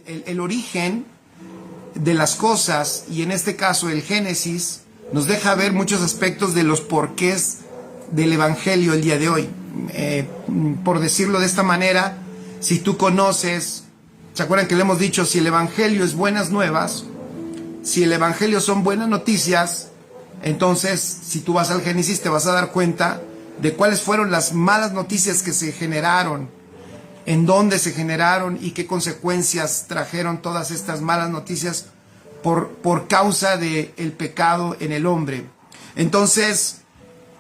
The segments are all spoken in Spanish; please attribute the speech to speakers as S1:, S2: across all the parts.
S1: el origen de las cosas, y en este caso el Génesis, nos deja ver muchos aspectos de los porqués del Evangelio el día de hoy. Por decirlo de esta manera, si tú conoces, ¿se acuerdan que le hemos dicho? Si el Evangelio es buenas nuevas, si el Evangelio son buenas noticias, entonces si tú vas al Génesis te vas a dar cuenta de cuáles fueron las malas noticias que se generaron, en dónde se generaron y qué consecuencias trajeron todas estas malas noticias por causa del pecado en el hombre. Entonces,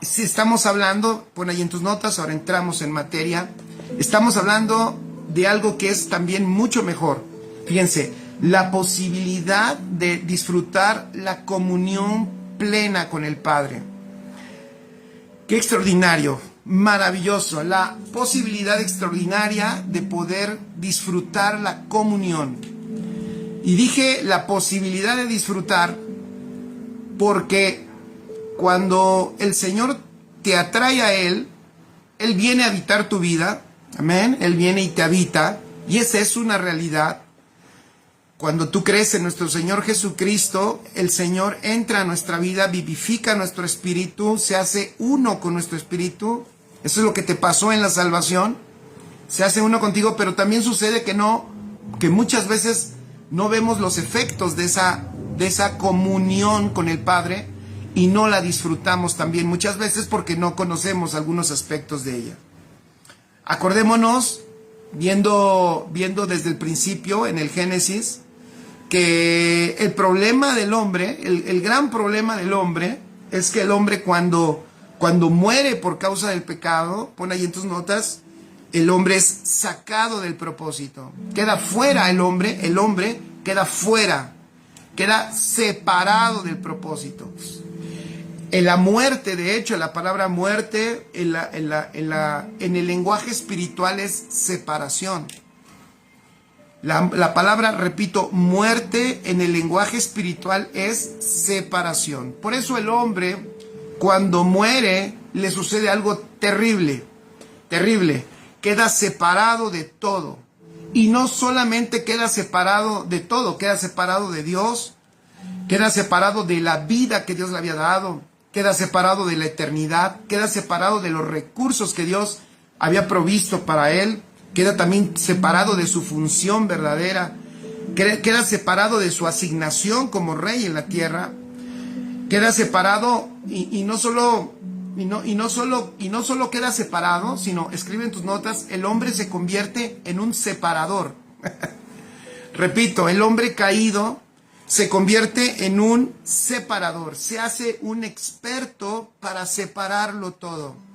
S1: si estamos hablando, pon ahí en tus notas, ahora entramos en materia, estamos hablando de algo que es también mucho mejor. Fíjense, la posibilidad de disfrutar la comunión plena con el Padre. Qué extraordinario, maravilloso, la posibilidad extraordinaria de poder disfrutar la comunión. Y dije la posibilidad de disfrutar porque cuando el Señor te atrae a Él, Él viene a habitar tu vida, amén, Él viene y te habita, y esa es una realidad. Cuando tú crees en nuestro Señor Jesucristo, el Señor entra a nuestra vida, vivifica nuestro espíritu, se hace uno con nuestro espíritu. Eso es lo que te pasó en la salvación. Se hace uno contigo, pero también sucede que muchas veces no vemos los efectos de esa comunión con el Padre y no la disfrutamos también muchas veces porque no conocemos algunos aspectos de ella. Acordémonos, viendo desde el principio en el Génesis, que el problema del hombre, el gran problema del hombre, es que el hombre cuando muere por causa del pecado, pon ahí en tus notas, el hombre es sacado del propósito. Queda fuera el hombre queda fuera, queda separado del propósito. En la muerte, de hecho, la palabra muerte en el lenguaje espiritual es separación. La palabra, repito, muerte en el lenguaje espiritual es separación. Por eso el hombre, cuando muere, le sucede algo terrible, terrible. Queda separado de todo. Y no solamente queda separado de todo, queda separado de Dios, queda separado de la vida que Dios le había dado, queda separado de la eternidad, queda separado de los recursos que Dios había provisto para él, queda también separado de su función verdadera, queda separado de su asignación como rey en la tierra, queda separado y no solo queda separado, sino, escribe en tus notas, el hombre se convierte en un separador. Repito, el hombre caído se convierte en un separador, se hace un experto para separarlo todo.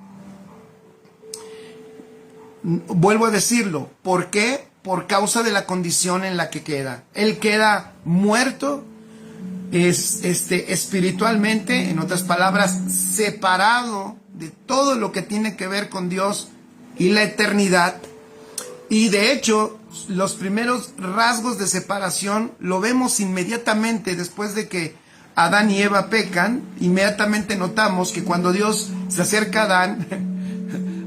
S1: Vuelvo a decirlo, ¿por qué? Por causa de la condición en la que queda. Él queda muerto, espiritualmente, en otras palabras, separado de todo lo que tiene que ver con Dios y la eternidad. Y de hecho, los primeros rasgos de separación lo vemos inmediatamente después de que Adán y Eva pecan. Inmediatamente notamos que cuando Dios se acerca a Adán,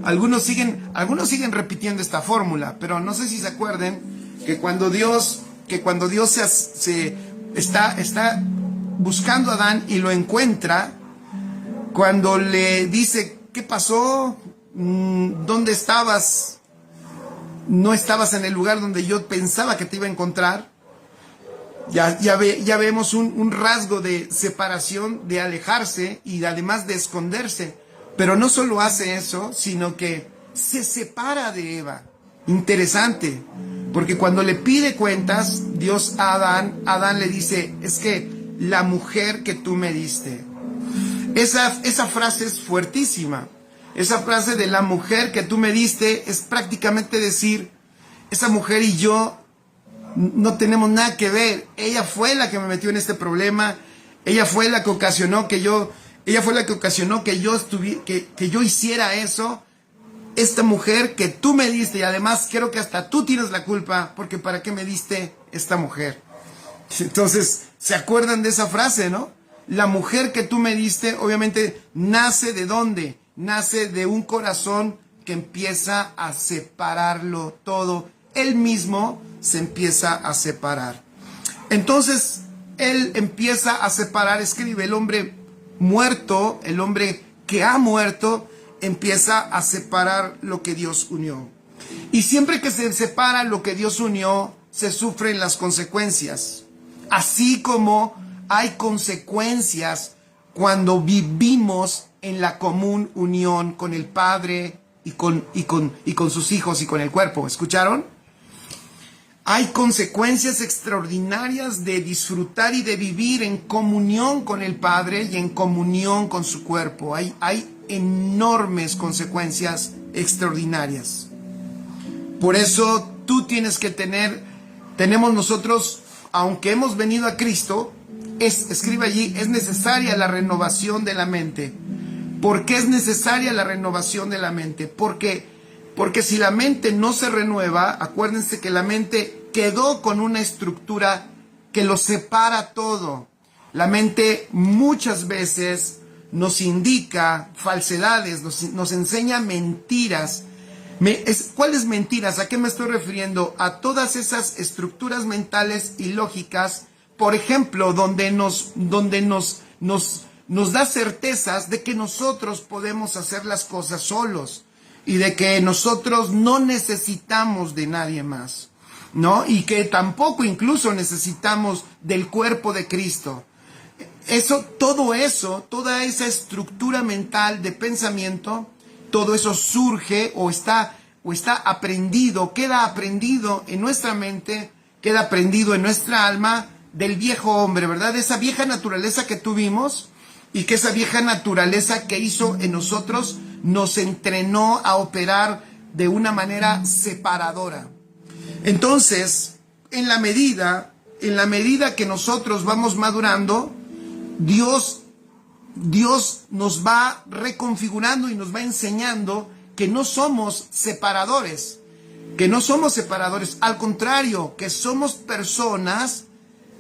S1: algunos siguen repitiendo esta fórmula, pero no sé si se acuerden que cuando Dios está buscando a Adán y lo encuentra, cuando le dice, ¿qué pasó? ¿Dónde estabas? No estabas en el lugar donde yo pensaba que te iba a encontrar. Ya vemos un rasgo de separación, de alejarse y además de esconderse. Pero no solo hace eso, sino que se separa de Eva. Interesante, porque cuando le pide cuentas, Dios a Adán le dice, es que la mujer que tú me diste. Esa frase es fuertísima. Esa frase de la mujer que tú me diste es prácticamente decir, esa mujer y yo no tenemos nada que ver. Ella fue la que me metió en este problema. Ella fue la que ocasionó que yo hiciera eso. Esta mujer que tú me diste, y además creo que hasta tú tienes la culpa, porque ¿para qué me diste esta mujer? Entonces, ¿se acuerdan de esa frase, no? La mujer que tú me diste, obviamente, nace ¿de dónde? Nace de un corazón que empieza a separarlo todo. Él mismo se empieza a separar. Entonces, él empieza a separar, escribe, el hombre muerto, el hombre que ha muerto, empieza a separar lo que Dios unió. Y siempre que se separa lo que Dios unió, se sufren las consecuencias. Así como hay consecuencias cuando vivimos en la común unión con el Padre y con sus hijos y con el cuerpo. ¿Escucharon? Hay consecuencias extraordinarias de disfrutar y de vivir en comunión con el Padre y en comunión con su cuerpo. Hay enormes consecuencias extraordinarias. Por eso tú tienes que tenemos nosotros, aunque hemos venido a Cristo, escribe allí, es necesaria la renovación de la mente. ¿Por qué es necesaria la renovación de la mente? Porque si la mente no se renueva, acuérdense que la mente quedó con una estructura que lo separa todo. La mente muchas veces nos indica falsedades, nos enseña mentiras. ¿Cuáles mentiras? ¿A qué me estoy refiriendo? A todas esas estructuras mentales y lógicas, por ejemplo, donde nos da certezas de que nosotros podemos hacer las cosas solos y de que nosotros no necesitamos de nadie más, ¿no? Y que tampoco incluso necesitamos del cuerpo de Cristo. Toda esa estructura mental de pensamiento, todo eso surge o está aprendido, queda aprendido en nuestra mente, queda aprendido en nuestra alma del viejo hombre, ¿verdad? Esa vieja naturaleza que tuvimos y que esa vieja naturaleza que hizo en nosotros nos entrenó a operar de una manera separadora. Entonces, en la medida que nosotros vamos madurando, Dios nos va reconfigurando y nos va enseñando que no somos separadores, al contrario, que somos personas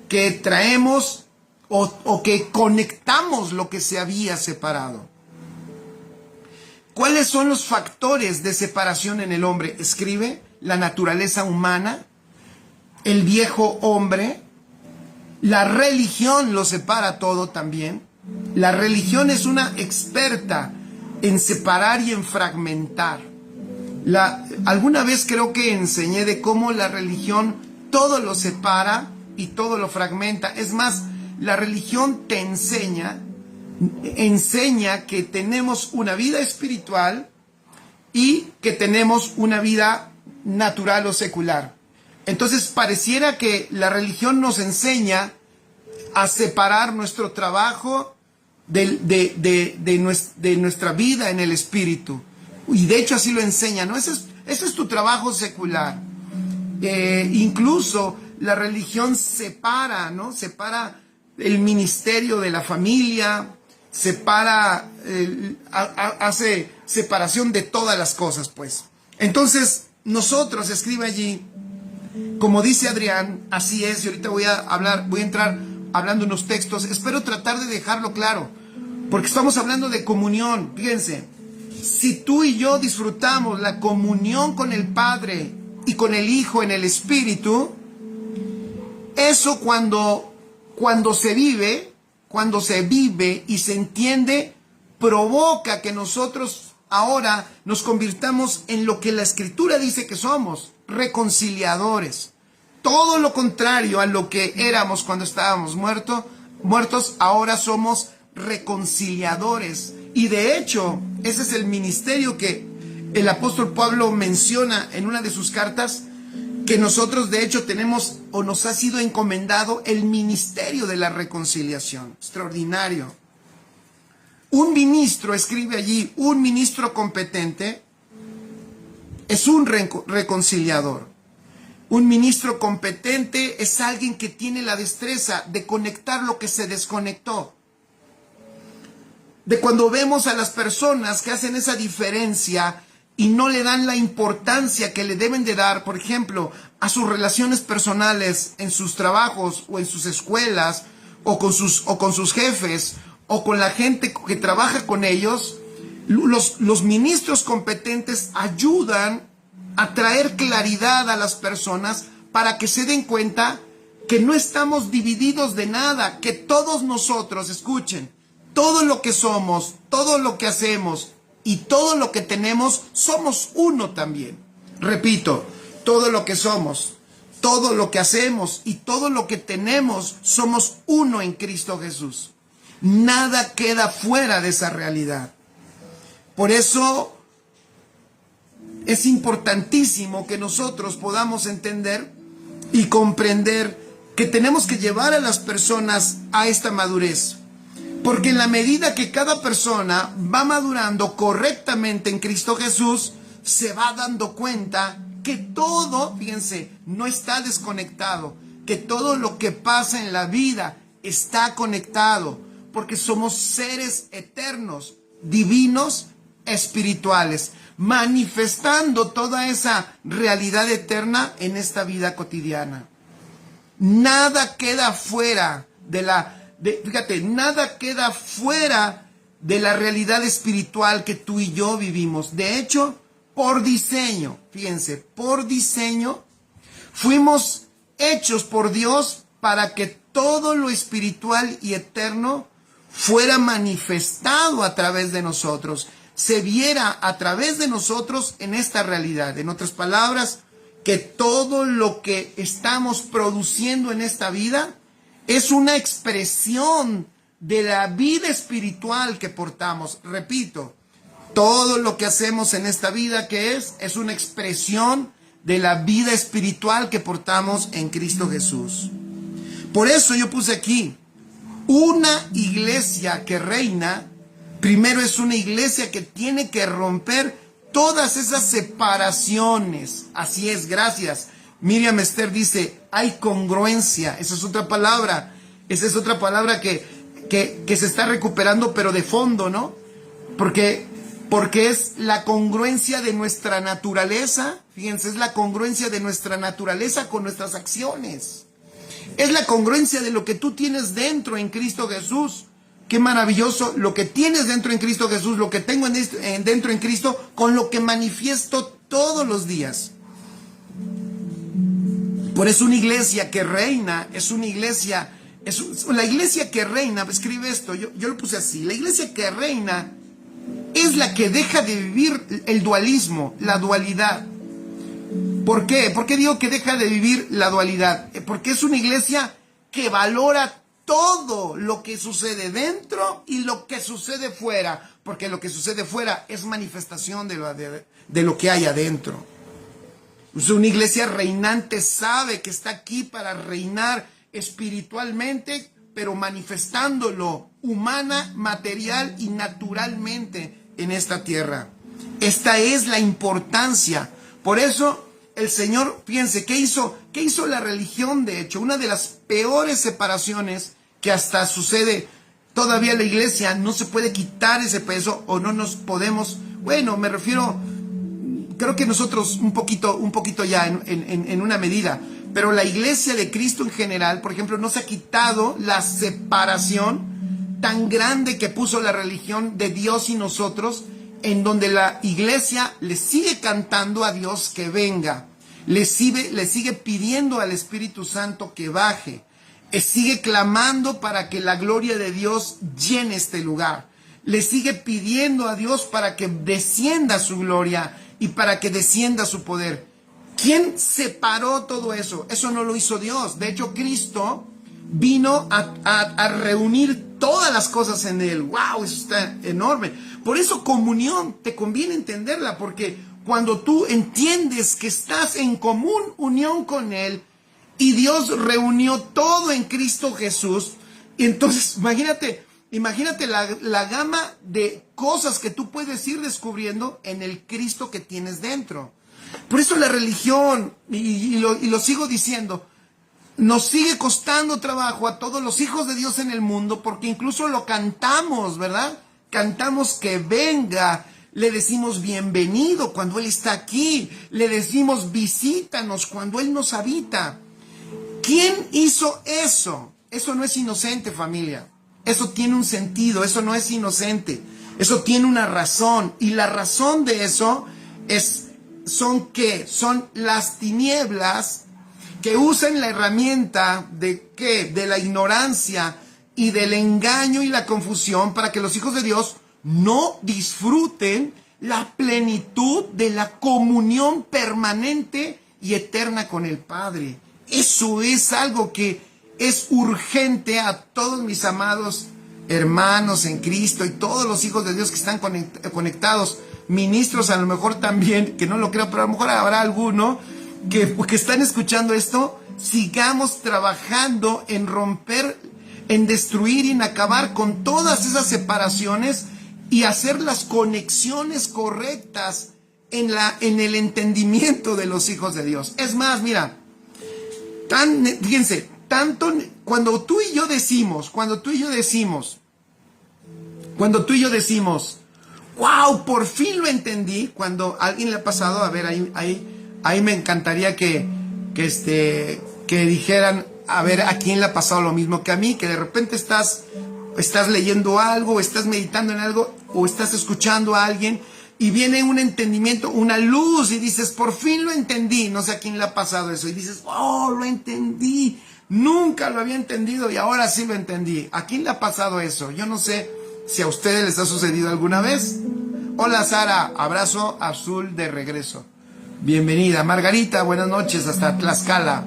S1: que traemos o que conectamos lo que se había separado. ¿Cuáles son los factores de separación en el hombre? Escribe, la naturaleza humana, el viejo hombre, la religión lo separa todo también. La religión es una experta en separar y en fragmentar. Alguna vez creo que enseñé de cómo la religión todo lo separa y todo lo fragmenta. Es más, la religión te enseña que tenemos una vida espiritual y que tenemos una vida natural o secular. Entonces pareciera que la religión nos enseña a separar nuestro trabajo de nuestra vida en el espíritu. Y de hecho así lo enseña, ¿no? Ese es tu trabajo secular. Incluso la religión separa, ¿no? Separa el ministerio de la familia, hace separación de todas las cosas, pues. Entonces, nosotros, escribe allí, como dice Adrián, así es, y ahorita voy a entrar hablando unos textos, espero tratar de dejarlo claro, porque estamos hablando de comunión. Fíjense, si tú y yo disfrutamos la comunión con el Padre y con el Hijo en el Espíritu, eso cuando se vive y se entiende, provoca que nosotros ahora nos convirtamos en lo que la Escritura dice que somos, reconciliadores. Todo lo contrario a lo que éramos cuando estábamos muertos, ahora somos reconciliadores. Y de hecho, ese es el ministerio que el apóstol Pablo menciona en una de sus cartas, que nosotros de hecho tenemos o nos ha sido encomendado el ministerio de la reconciliación. Extraordinario. Un ministro, escribe allí, un ministro competente es un reconciliador. Un ministro competente es alguien que tiene la destreza de conectar lo que se desconectó. De cuando vemos a las personas que hacen esa diferencia y no le dan la importancia que le deben de dar, por ejemplo, a sus relaciones personales, en sus trabajos o en sus escuelas, o con sus jefes, o con la gente que trabaja con ellos, los ministros competentes ayudan a traer claridad a las personas para que se den cuenta que no estamos divididos de nada, que todos nosotros, escuchen, todo lo que somos, todo lo que hacemos y todo lo que tenemos, somos uno también. Repito, todo lo que somos, todo lo que hacemos y todo lo que tenemos, somos uno en Cristo Jesús. Nada queda fuera de esa realidad. Por eso es importantísimo que nosotros podamos entender y comprender que tenemos que llevar a las personas a esta madurez. Porque en la medida que cada persona va madurando correctamente en Cristo Jesús, se va dando cuenta que todo, fíjense, no está desconectado, que todo lo que pasa en la vida está conectado, porque somos seres eternos, divinos, espirituales, manifestando toda esa realidad eterna en esta vida cotidiana. Nada queda fuera nada queda fuera de la realidad espiritual que tú y yo vivimos. De hecho, por diseño, fíjense, por diseño, fuimos hechos por Dios para que todo lo espiritual y eterno fuera manifestado a través de nosotros, se viera a través de nosotros en esta realidad. En otras palabras, que todo lo que estamos produciendo en esta vida es una expresión de la vida espiritual que portamos. Repito, todo lo que hacemos en esta vida, ¿qué es? Es una expresión de la vida espiritual que portamos en Cristo Jesús. Por eso yo puse aquí, una iglesia que reina, primero es una iglesia que tiene que romper todas esas separaciones. Así es, gracias. Miriam Esther dice, hay congruencia. Esa es otra palabra. Esa es otra palabra que se está recuperando, pero de fondo, ¿no? Porque es la congruencia de nuestra naturaleza. Fíjense, es la congruencia de nuestra naturaleza con nuestras acciones. Es la congruencia de lo que tú tienes dentro en Cristo Jesús. Qué maravilloso lo que tienes dentro en Cristo Jesús, lo que tengo dentro en Cristo, con lo que manifiesto todos los días. Por eso una iglesia que reina es una iglesia, la iglesia que reina, escribe esto, yo lo puse así, la iglesia que reina es la que deja de vivir el dualismo, la dualidad. ¿Por qué? ¿Por qué digo que deja de vivir la dualidad? Porque es una iglesia que valora todo lo que sucede dentro y lo que sucede fuera, porque lo que sucede fuera es manifestación de lo que hay adentro. Una iglesia reinante sabe que está aquí para reinar espiritualmente, pero manifestándolo humana, material y naturalmente en esta tierra. Esta es la importancia. Por eso el Señor, fíjense, ¿qué hizo la religión? De hecho, una de las peores separaciones que hasta sucede todavía en la iglesia, no se puede quitar ese peso o no nos podemos, bueno, me refiero, creo que nosotros un poquito ya en una medida, pero la iglesia de Cristo en general, por ejemplo, no se ha quitado la separación tan grande que puso la religión de Dios y nosotros, en donde la iglesia le sigue cantando a Dios que venga, le sigue pidiendo al Espíritu Santo que baje, sigue clamando para que la gloria de Dios llene este lugar, le sigue pidiendo a Dios para que descienda su gloria y para que descienda su poder. ¿Quién separó todo eso? Eso no lo hizo Dios. De hecho, Cristo vino a reunir todas las cosas en Él. ¡Wow! Eso está enorme. Por eso comunión te conviene entenderla, porque cuando tú entiendes que estás en común unión con Él y Dios reunió todo en Cristo Jesús, y entonces imagínate la gama de cosas que tú puedes ir descubriendo en el Cristo que tienes dentro. Por eso la religión, y lo sigo diciendo, nos sigue costando trabajo a todos los hijos de Dios en el mundo, porque incluso lo cantamos, ¿verdad? Cantamos que venga, le decimos bienvenido cuando Él está aquí, le decimos visítanos cuando Él nos habita. ¿Quién hizo eso? Eso no es inocente, familia. Eso tiene un sentido, eso no es inocente. Eso tiene una razón, y la razón de eso es ¿Son qué? Son las tinieblas que usan la herramienta de ¿qué? De la ignorancia y del engaño y la confusión para que los hijos de Dios no disfruten la plenitud de la comunión permanente y eterna con el Padre. Eso es algo que es urgente a todos mis amados hermanos en Cristo y todos los hijos de Dios que están conectados, ministros a lo mejor también, que no lo creo, pero a lo mejor habrá alguno que están escuchando esto. Sigamos trabajando en romper, en destruir y en acabar con todas esas separaciones y hacer las conexiones correctas en el entendimiento de los hijos de Dios. Es más, mira, fíjense, tanto cuando tú y yo decimos, wow, por fin lo entendí. Cuando a alguien le ha pasado, a ver, ahí me encantaría que dijeran, a ver, a quién le ha pasado lo mismo que a mí, que de repente estás leyendo algo, o estás meditando en algo, o estás escuchando a alguien, y viene un entendimiento, una luz, y dices, por fin lo entendí. No sé a quién le ha pasado eso, y dices, oh, lo entendí, nunca lo había entendido, y ahora sí lo entendí. ¿A quién le ha pasado eso? Yo no sé si a ustedes les ha sucedido alguna vez. Hola Sara, abrazo azul de regreso. Bienvenida. Margarita, buenas noches, hasta Tlaxcala.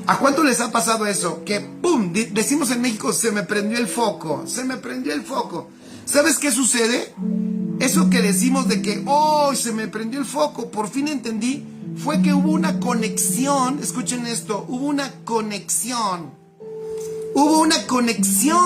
S1: ¿A cuánto les ha pasado eso? Que ¡pum! Decimos en México, se me prendió el foco. ¿Sabes qué sucede? Eso que decimos de que, oh, se me prendió el foco, por fin entendí, fue que hubo una conexión. Escuchen esto, hubo una conexión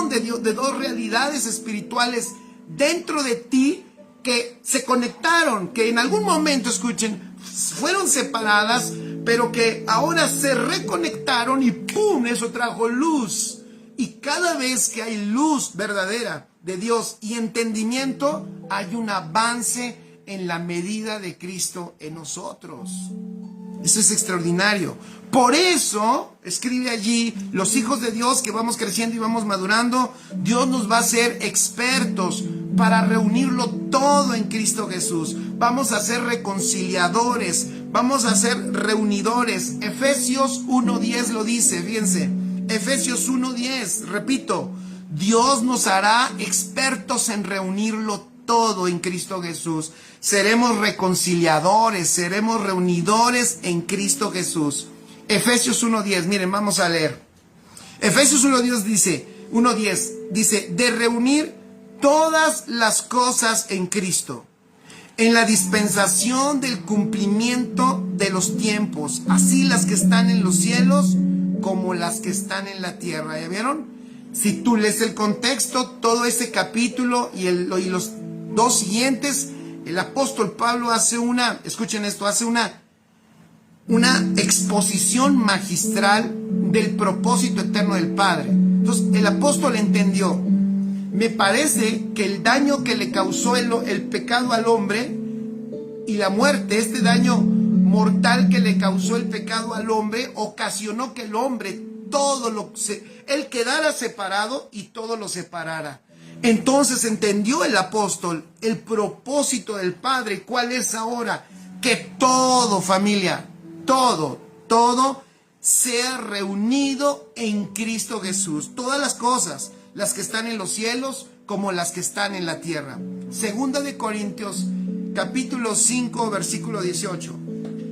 S1: de dos realidades espirituales dentro de ti que se conectaron, que en algún momento, escuchen, fueron separadas, pero que ahora se reconectaron y ¡pum! Eso trajo luz. Y cada vez que hay luz verdadera de Dios y entendimiento, hay un avance en la medida de Cristo en nosotros. Eso es extraordinario. Por eso, escribe allí, los hijos de Dios que vamos creciendo y vamos madurando, Dios nos va a hacer expertos para reunirlo todo en Cristo Jesús. Vamos a ser reconciliadores, vamos a ser reunidores. Efesios 1:10 lo dice, fíjense. Efesios 1:10, repito, Dios nos hará expertos en reunirlo todo en Cristo Jesús. Seremos reconciliadores, seremos reunidores en Cristo Jesús. Efesios 1:10, miren, vamos a leer. Efesios 1:10 dice, de reunir todas las cosas en Cristo, en la dispensación del cumplimiento de los tiempos, así las que están en los cielos como las que están en la tierra. ¿Ya vieron? Si tú lees el contexto, todo ese capítulo y los dos siguientes, el apóstol Pablo hace una exposición magistral del propósito eterno del Padre. Entonces el apóstol entendió, me parece que el daño que le causó el pecado al hombre y la muerte, este daño mortal que le causó el pecado al hombre, ocasionó que el hombre él quedara separado y todo lo separara. Entonces entendió el apóstol el propósito del Padre. ¿Cuál es ahora? Que todo, familia, todo sea reunido en Cristo Jesús. Todas las cosas, las que están en los cielos como las que están en la tierra. Segunda de Corintios, capítulo 5, versículo 18.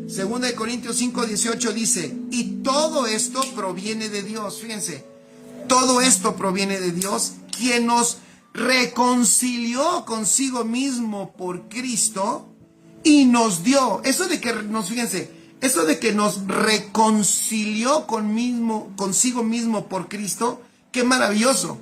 S1: Segunda de Corintios 5, 18 dice, y todo esto proviene de Dios. Fíjense, todo esto proviene de Dios, quien nos reconcilió consigo mismo por Cristo y nos dio, eso de que nos reconcilió consigo mismo por Cristo, qué maravilloso.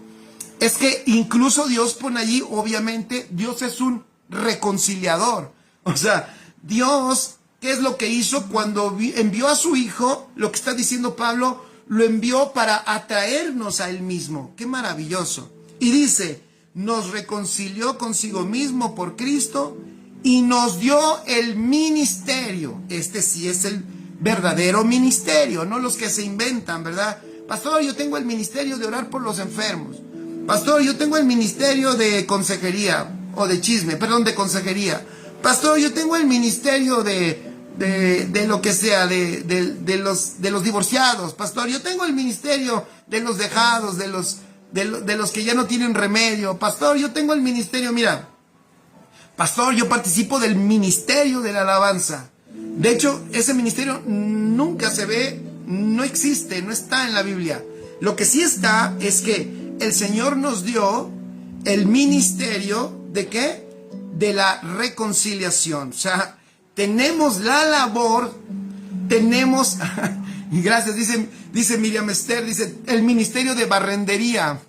S1: Es que incluso Dios pone allí, obviamente, Dios es un reconciliador. O sea, Dios, ¿qué es lo que hizo cuando envió a su Hijo? Lo que está diciendo Pablo, lo envió para atraernos a Él mismo. Qué maravilloso. Y dice, nos reconcilió consigo mismo por Cristo y nos dio el ministerio. Este sí es el verdadero ministerio, no los que se inventan, ¿verdad? Pastor, yo tengo el ministerio de orar por los enfermos. Pastor, yo tengo el ministerio de consejería, o de consejería. Pastor, yo tengo el ministerio de de lo que sea, de los divorciados. Pastor, yo tengo el ministerio de los dejados, de los que ya no tienen remedio. Pastor, yo tengo el ministerio, mira, pastor, yo participo del ministerio de la alabanza. De hecho, ese ministerio nunca se ve, no existe, no está en la Biblia. Lo que sí está es que el Señor nos dio el ministerio ¿de qué? De la reconciliación. O sea, tenemos la labor, tenemos, y gracias, dice Miriam Esther, dice, el ministerio de barrendería.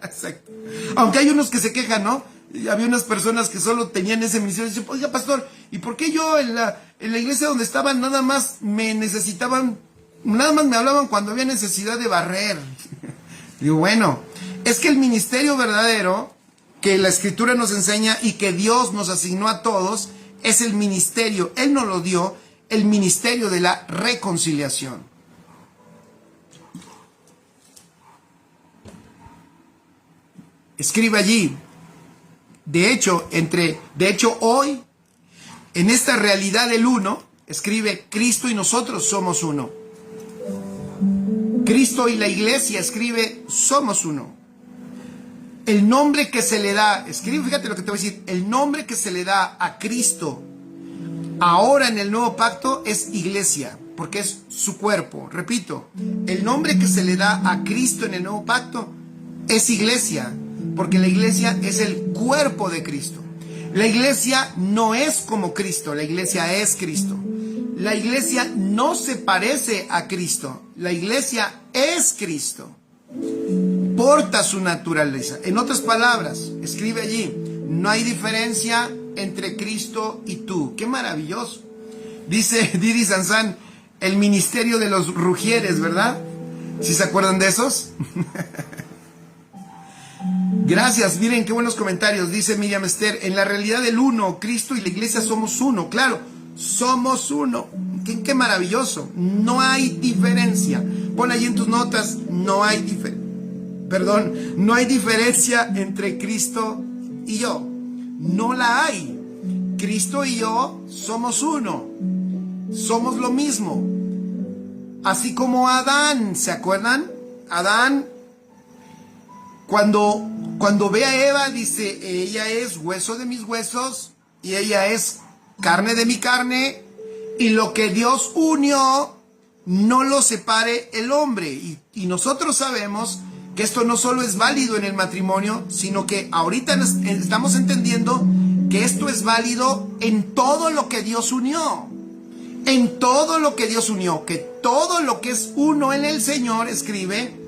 S1: Exacto. Aunque hay unos que se quejan, ¿no? Y había unas personas que solo tenían ese ministerio. Dicen, oiga, pastor, ¿y por qué yo en la iglesia donde estaban nada más me necesitaban, nada más me hablaban cuando había necesidad de barrer? Digo, bueno, es que el ministerio verdadero que la Escritura nos enseña y que Dios nos asignó a todos es el ministerio, Él nos lo dio, el ministerio de la reconciliación. Escribe allí. De hecho, hoy, en esta realidad del uno, escribe Cristo y nosotros somos uno. Cristo y la iglesia, escribe somos uno. El nombre que se le da, escribe, fíjate lo que te voy a decir, el nombre que se le da a Cristo ahora en el nuevo pacto es iglesia, porque es su cuerpo. Repito, el nombre que se le da a Cristo en el nuevo pacto es iglesia, porque la iglesia es el cuerpo de Cristo. La iglesia no es como Cristo, la iglesia es Cristo. La iglesia no se parece a Cristo, la iglesia es Cristo. Porta su naturaleza. En otras palabras, escribe allí, no hay diferencia entre Cristo y tú. ¡Qué maravilloso! Dice Didi Sansán, el ministerio de los rugieres, ¿verdad? ¿Sí se acuerdan de esos? Gracias, miren qué buenos comentarios. Dice Miriam Esther, en la realidad del uno, Cristo y la iglesia somos uno. Claro, somos uno. Qué maravilloso. No hay diferencia. Pon allí en tus notas, no hay diferencia entre Cristo y yo. No la hay. Cristo y yo somos uno. Somos lo mismo. Así como Adán, ¿se acuerdan? Adán, cuando ve a Eva, dice, ella es hueso de mis huesos y ella es carne de mi carne, y lo que Dios unió, no lo separe el hombre. Y nosotros sabemos que esto no solo es válido en el matrimonio, sino que ahorita estamos entendiendo que esto es válido en todo lo que Dios unió. En todo lo que Dios unió, que todo lo que es uno en el Señor, escribe,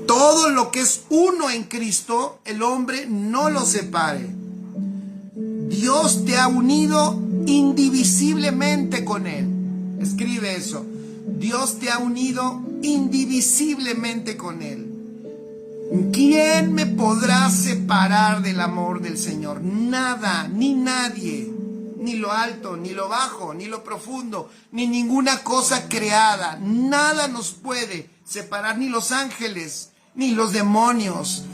S1: todo lo que es uno en Cristo, el hombre no lo separe. Dios te ha unido indivisiblemente con Él. Escribe eso. Dios te ha unido indivisiblemente con Él. ¿Quién me podrá separar del amor del Señor? Nada, ni nadie. Ni lo alto, ni lo bajo, ni lo profundo, ni ninguna cosa creada. Nada nos puede separar, ni los ángeles, ni los demonios,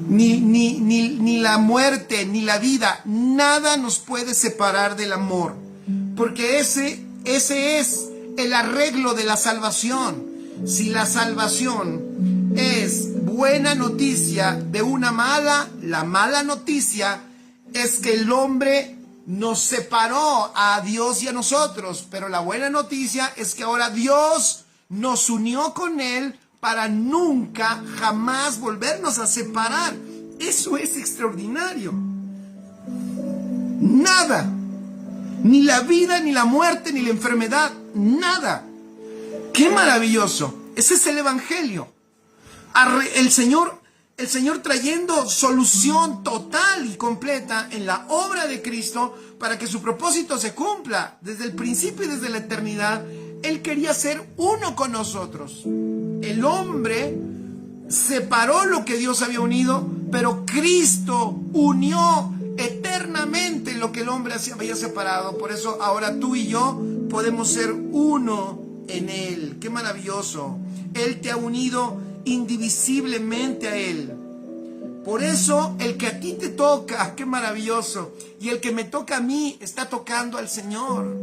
S1: ni la muerte, ni la vida. Nada nos puede separar del amor. Porque ese es el arreglo de la salvación. Si la salvación es buena noticia de una mala, la mala noticia es que el hombre nos separó a Dios y a nosotros. Pero la buena noticia es que ahora Dios nos unió con Él para nunca, jamás volvernos a separar. Eso es extraordinario. Nada, ni la vida, ni la muerte, ni la enfermedad, nada. ¡Qué maravilloso! Ese es el Evangelio. El Señor trayendo solución total y completa en la obra de Cristo para que su propósito se cumpla desde el principio y desde la eternidad. Él quería ser uno con nosotros. El hombre separó lo que Dios había unido, pero Cristo unió eternamente lo que el hombre había separado. Por eso ahora tú y yo podemos ser uno en Él. ¡Qué maravilloso! Él te ha unido indivisiblemente a Él. Por eso el que a ti te toca, qué maravilloso, y el que me toca a mí está tocando al Señor.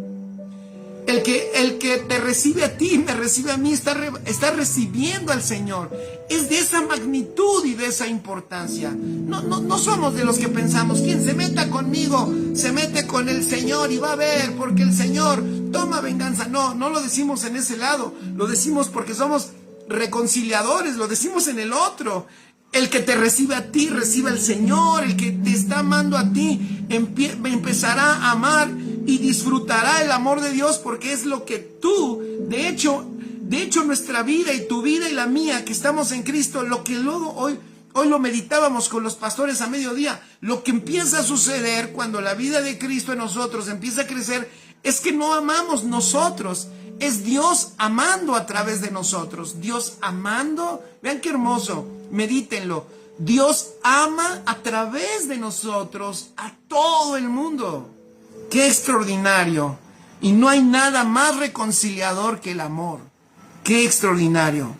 S1: El que te recibe a ti, me recibe a mí, está recibiendo al Señor. Es de esa magnitud y de esa importancia. No somos de los que pensamos, quien se meta conmigo, se mete con el Señor y va a ver, porque el Señor toma venganza. No lo decimos en ese lado, lo decimos porque somos reconciliadores, lo decimos en el otro. El que te recibe a ti, recibe al Señor. El que te está amando a ti, empezará a amar y disfrutará el amor de Dios, porque es lo que tú, de hecho nuestra vida y tu vida y la mía, que estamos en Cristo, lo que luego hoy lo meditábamos con los pastores a mediodía, lo que empieza a suceder cuando la vida de Cristo en nosotros empieza a crecer, es que no amamos nosotros, es Dios amando a través de nosotros. Dios amando, vean qué hermoso, medítenlo. Dios ama a través de nosotros a todo el mundo. ¡Qué extraordinario! Y no hay nada más reconciliador que el amor. ¡Qué extraordinario!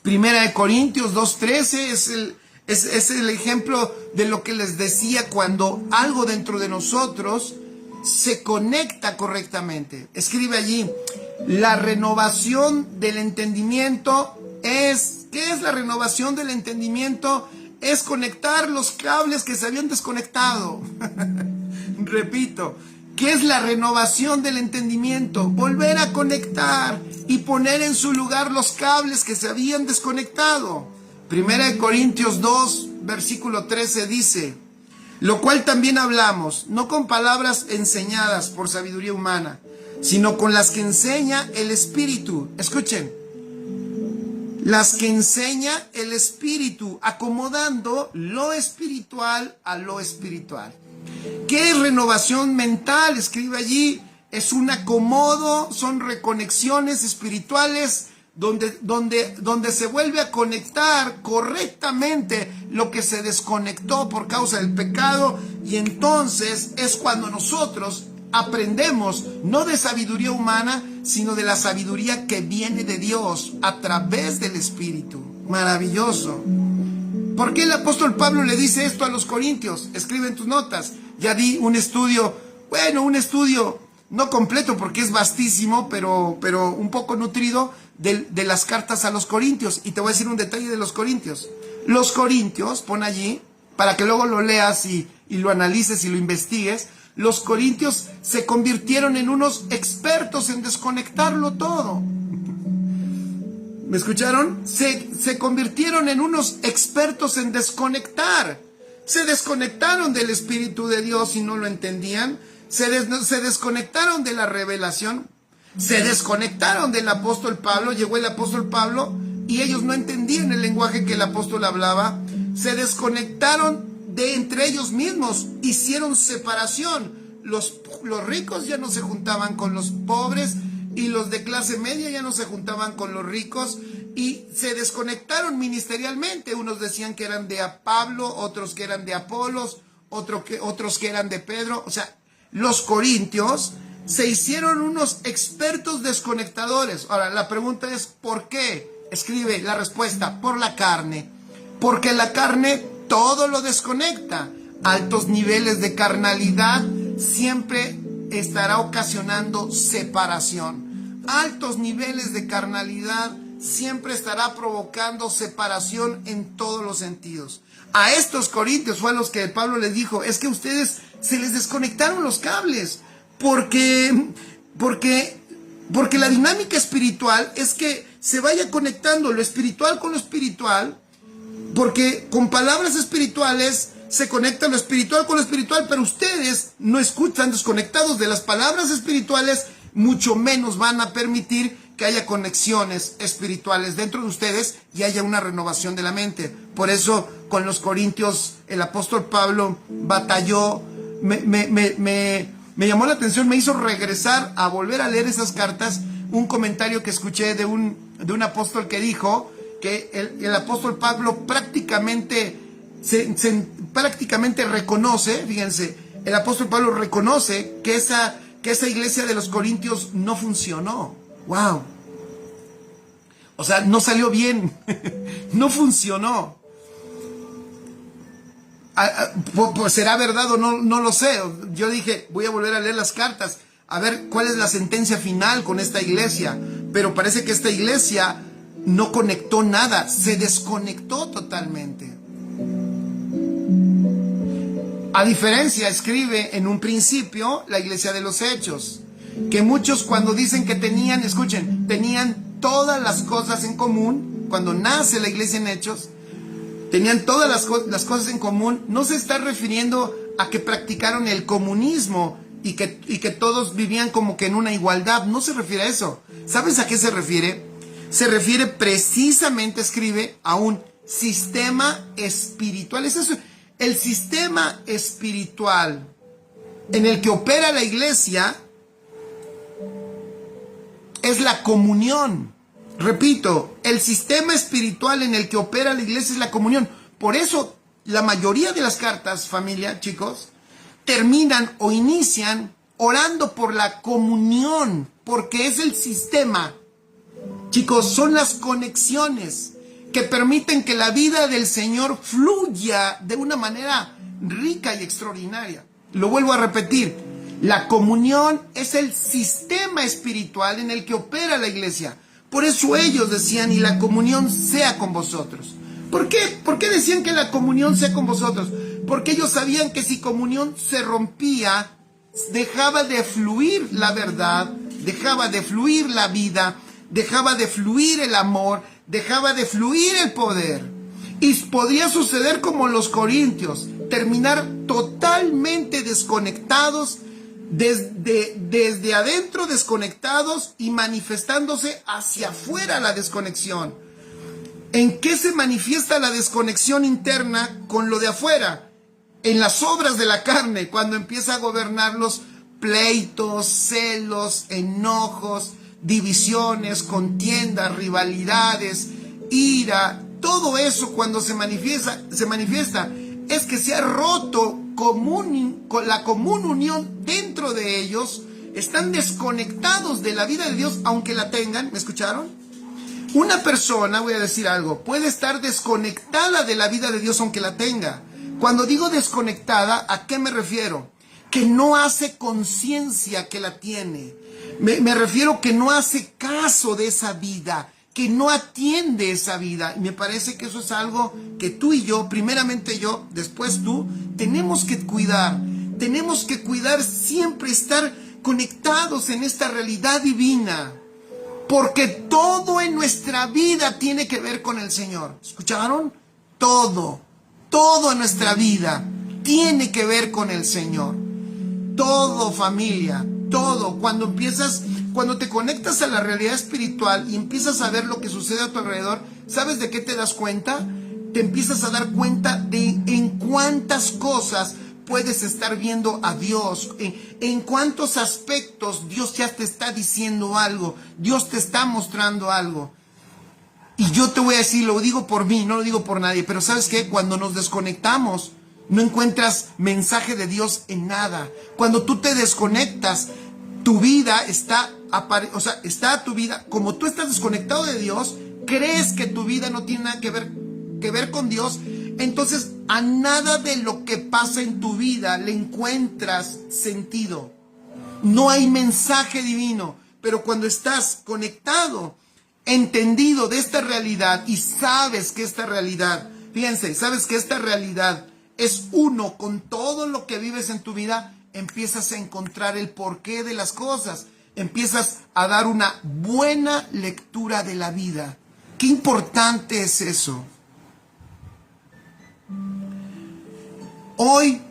S1: Primera de Corintios 2:13 es el ejemplo de lo que les decía, cuando algo dentro de nosotros se conecta correctamente. Escribe allí, la renovación del entendimiento es... ¿Qué es la renovación del entendimiento? Es conectar los cables que se habían desconectado. Repito, ¿qué es la renovación del entendimiento? Volver a conectar y poner en su lugar los cables que se habían desconectado. Primera de Corintios 2, versículo 13 dice, lo cual también hablamos, no con palabras enseñadas por sabiduría humana, sino con las que enseña el Espíritu. Escuchen. Las que enseña el Espíritu, acomodando lo espiritual a lo espiritual. ¿Qué es renovación mental? Escribe allí, es un acomodo, son reconexiones espirituales donde se vuelve a conectar correctamente lo que se desconectó por causa del pecado, y entonces es cuando nosotros aprendemos no de sabiduría humana, sino de la sabiduría que viene de Dios a través del Espíritu. Maravilloso. ¿Por qué el apóstol Pablo le dice esto a los corintios? Escribe en tus notas. Ya di un estudio no completo porque es vastísimo, pero un poco nutrido de las cartas a los corintios. Y te voy a decir un detalle de los corintios. Los corintios, pon allí, para que luego lo leas y lo analices y lo investigues. Los corintios se convirtieron en unos expertos en desconectarlo todo. ¿Me escucharon? Se convirtieron en unos expertos en desconectar. Se desconectaron del Espíritu de Dios y no lo entendían. Se desconectaron de la revelación. Se desconectaron del apóstol Pablo. Llegó el apóstol Pablo y ellos no entendían el lenguaje que el apóstol hablaba. Se desconectaron de entre ellos mismos, hicieron separación. Los ricos ya no se juntaban con los pobres y los de clase media ya no se juntaban con los ricos, y se desconectaron ministerialmente. Unos decían que eran de Pablo, otros que eran de Apolos, otros que eran de Pedro. O sea, los corintios se hicieron unos expertos desconectadores. Ahora, la pregunta es, ¿por qué? Escribe la respuesta: por la carne. Porque la carne todo lo desconecta. Altos niveles de carnalidad siempre estará ocasionando separación. Altos niveles de carnalidad siempre estará provocando separación en todos los sentidos. A estos corintios fue a los que Pablo les dijo: es que a ustedes se les desconectaron los cables, porque la dinámica espiritual es que se vaya conectando lo espiritual con lo espiritual, porque con palabras espirituales se conecta lo espiritual con lo espiritual, pero ustedes no escuchan, desconectados de las palabras espirituales, mucho menos van a permitir que haya conexiones espirituales dentro de ustedes y haya una renovación de la mente. Por eso con los corintios el apóstol Pablo batalló. Me llamó la atención, me hizo regresar a volver a leer esas cartas, un comentario que escuché de un apóstol que dijo que el apóstol Pablo prácticamente reconoce, fíjense, el apóstol Pablo reconoce que esa iglesia de los corintios no funcionó. ¡Wow! O sea, no salió bien, no funcionó. Pues será verdad o no, no lo sé. Yo dije, voy a volver a leer las cartas. a ver cuál es la sentencia final con esta iglesia. Pero parece que esta iglesia no conectó nada, se desconectó totalmente. A diferencia, escribe en un principio la iglesia de los Hechos, que muchos cuando dicen que tenían, escuchen, tenían todas las cosas en común, cuando nace la iglesia en Hechos, tenían todas las cosas en común, no se está refiriendo a que practicaron el comunismo y que todos vivían como que en una igualdad, no se refiere a eso. ¿Sabes a qué se refiere? Se refiere precisamente, escribe, a un sistema espiritual. Es eso, el sistema espiritual en el que opera la iglesia es la comunión. Repito, el sistema espiritual en el que opera la iglesia es la comunión. Por eso, la mayoría de las cartas, familia, chicos, terminan o inician orando por la comunión, porque es el sistema. Chicos, son las conexiones que permiten que la vida del Señor fluya de una manera rica y extraordinaria. Lo vuelvo a repetir, la comunión es el sistema espiritual en el que opera la iglesia. Por eso ellos decían, y la comunión sea con vosotros. ¿Por qué? ¿Por qué decían que la comunión sea con vosotros? Porque ellos sabían que si comunión se rompía, dejaba de fluir la verdad, dejaba de fluir la vida, dejaba de fluir el amor, dejaba de fluir el poder. Y podría suceder como los corintios, terminar totalmente desconectados, desde adentro desconectados y manifestándose hacia afuera la desconexión. ¿En qué se manifiesta la desconexión interna con lo de afuera? En las obras de la carne, cuando empieza a gobernarlos pleitos, celos, enojos, divisiones, contiendas, rivalidades, ira. Todo eso cuando se manifiesta es que se ha roto la común unión dentro de ellos. Están desconectados de la vida de Dios aunque la tengan. ¿Me escucharon? Una persona, voy a decir algo, puede estar desconectada de la vida de Dios aunque la tenga. Cuando digo desconectada, ¿a qué me refiero? Que no hace conciencia que la tiene. Me refiero que no hace caso de esa vida, que no atiende esa vida. Y me parece que eso es algo que tú y yo, primeramente yo, después tú, tenemos que cuidar. Tenemos que cuidar siempre, estar conectados en esta realidad divina. Porque todo en nuestra vida tiene que ver con el Señor. ¿Escucharon? Todo en nuestra vida tiene que ver con el Señor. Todo, familia, todo. Cuando te conectas a la realidad espiritual y empiezas a ver lo que sucede a tu alrededor, ¿sabes de qué te das cuenta? Te empiezas a dar cuenta de en cuántas cosas puedes estar viendo a Dios, en cuántos aspectos Dios ya te está diciendo algo, Dios te está mostrando algo. Y yo te voy a decir, lo digo por mí, no lo digo por nadie, pero ¿sabes qué? Cuando nos desconectamos, no encuentras mensaje de Dios en nada. Cuando tú te desconectas, tu vida está tu vida, como tú estás desconectado de Dios, crees que tu vida no tiene nada que ver con Dios, entonces a nada de lo que pasa en tu vida le encuentras sentido. No hay mensaje divino, pero cuando estás conectado, entendido de esta realidad y sabes que esta realidad, fíjense, sabes que esta realidad es uno con todo lo que vives en tu vida, empiezas a encontrar el porqué de las cosas, empiezas a dar una buena lectura de la vida. Qué importante es eso. Hoy,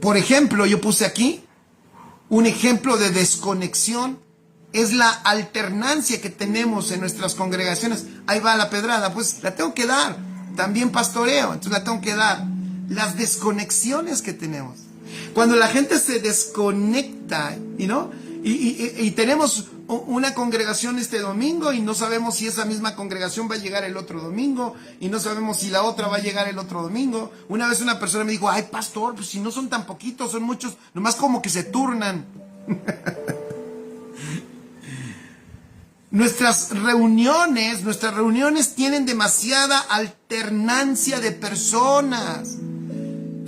S1: por ejemplo, yo puse aquí un ejemplo de desconexión. Es la alternancia que tenemos en nuestras congregaciones. Ahí va la pedrada, pues la tengo que dar. También pastoreo, entonces la tengo que dar. Las desconexiones que tenemos. Cuando la gente se desconecta, y tenemos una congregación este domingo y no sabemos si esa misma congregación va a llegar el otro domingo y no sabemos si la otra va a llegar el otro domingo. Una vez una persona me dijo, ay pastor, pues si no son tan poquitos, son muchos, nomás como que se turnan. Nuestras reuniones tienen demasiada alternancia de personas.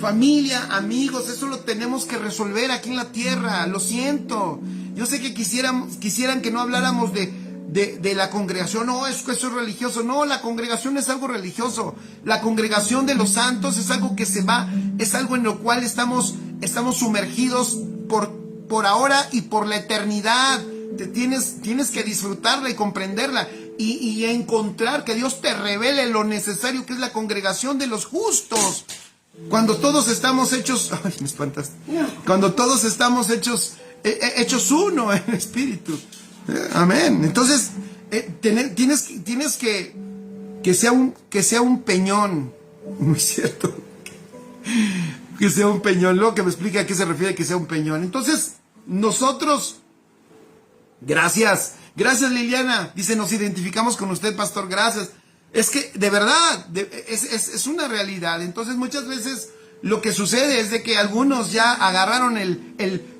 S1: Familia, amigos, eso lo tenemos que resolver aquí en la tierra. Lo siento. Yo sé que quisieran que no habláramos de la congregación. No, eso es religioso. No, la congregación es algo religioso. La congregación de los santos es algo que se va, es algo en lo cual estamos sumergidos por ahora y por la eternidad. Tienes que disfrutarla y comprenderla y encontrar que Dios te revele lo necesario que es la congregación de los justos. Cuando todos estamos hechos, ay, me espantaste. Cuando todos estamos hechos uno en espíritu. Amén. Entonces, tienes que sea un peñón. Muy cierto. Que sea un peñón. Luego que me explique a qué se refiere que sea un peñón. Entonces, nosotros, gracias Liliana. Dice, nos identificamos con usted, pastor. Gracias. Es que, de verdad, es una realidad. Entonces, muchas veces lo que sucede es de que algunos ya agarraron